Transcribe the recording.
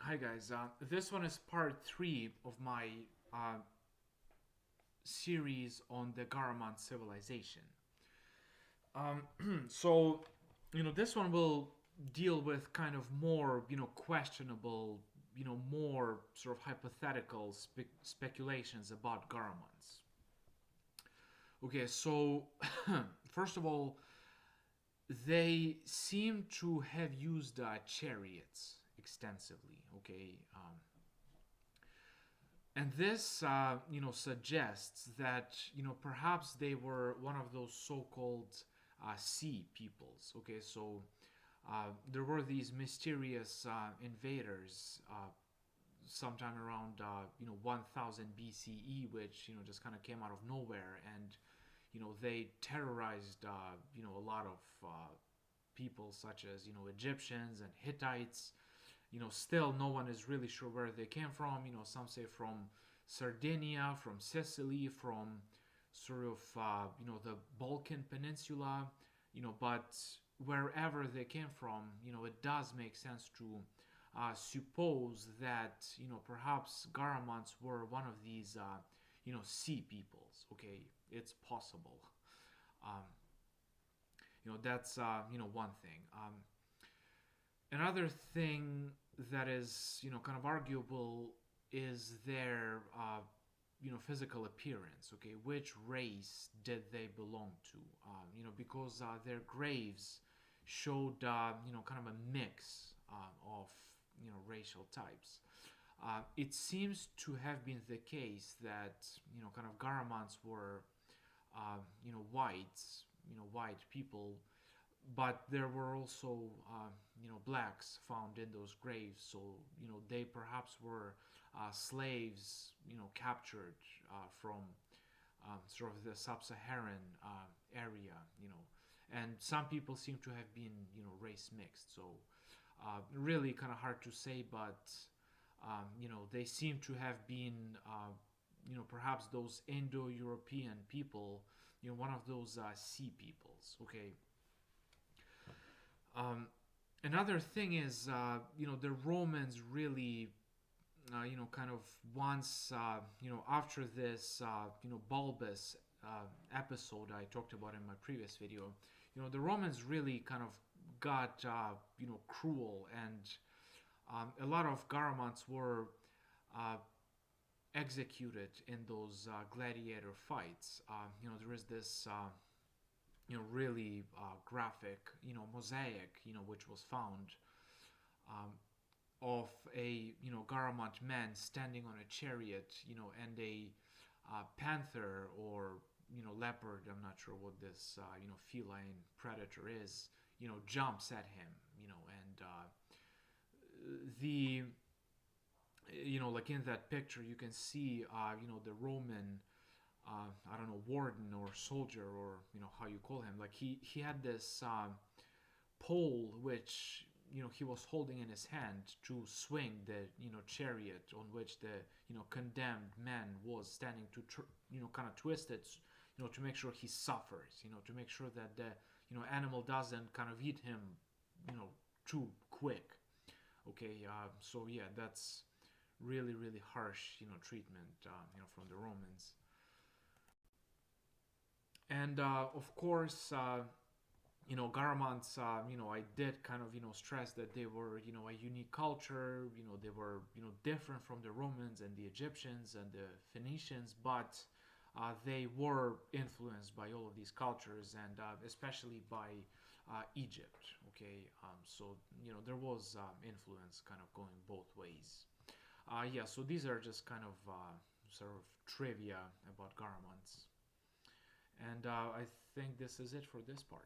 Hi guys, this one is part 3 of my uh, series on the Garaman civilization. So, this one will deal with kind of more, questionable, more sort of hypothetical speculations about Garamans. Okay, so first of all, they seem to have used chariots extensively. Okay, and this, suggests that perhaps they were one of those so-called sea peoples. Okay, so there were these mysterious invaders sometime around 1000 BCE, which just kind of came out of nowhere, and they terrorized a lot of people such as Egyptians and Hittites. Still no one is really sure where they came from. Some say from Sardinia, from Sicily, from sort of the Balkan Peninsula. But wherever they came from, it does make sense to suppose that perhaps Garamants were one of these sea peoples. Okay, it's possible. Um, that's one thing. Another thing that is kind of arguable is their physical appearance. Okay, which race did they belong to? Because their graves showed kind of a mix of racial types. It seems to have been the case that kind of Garamants were whites, white people, but there were also blacks found in those graves. So they perhaps were slaves captured from sort of the sub-Saharan area. And some people seem to have been race mixed. So really kind of hard to say, but they seem to have been perhaps those Indo-European people, one of those sea peoples. Okay. Another thing is, the Romans really, kind of once, after this, bulbous episode I talked about in my previous video, the Romans really kind of got, cruel, and a lot of Garamants were executed in those gladiator fights. There is this really graphic mosaic which was found um, of a Garamant man standing on a chariot and a panther or leopard, I'm not sure what this feline predator is, jumps at him, and the like in that picture you can see the Roman I don't know, warden or soldier, or how you call him. Like he had this pole which he was holding in his hand to swing the chariot on which the condemned man was standing to kind of twist it, to make sure he suffers, to make sure that the animal doesn't kind of eat him too quick. Okay, so yeah, that's really harsh treatment from the Romans. And of course, Garamants, I did kind of, stress that they were, a unique culture. They were, different from the Romans and the Egyptians and the Phoenicians, but they were influenced by all of these cultures, and especially by Egypt. Okay, so there was influence kind of going both ways. Yeah, so these are just kind of sort of trivia about Garamants. And I think this is it for this part.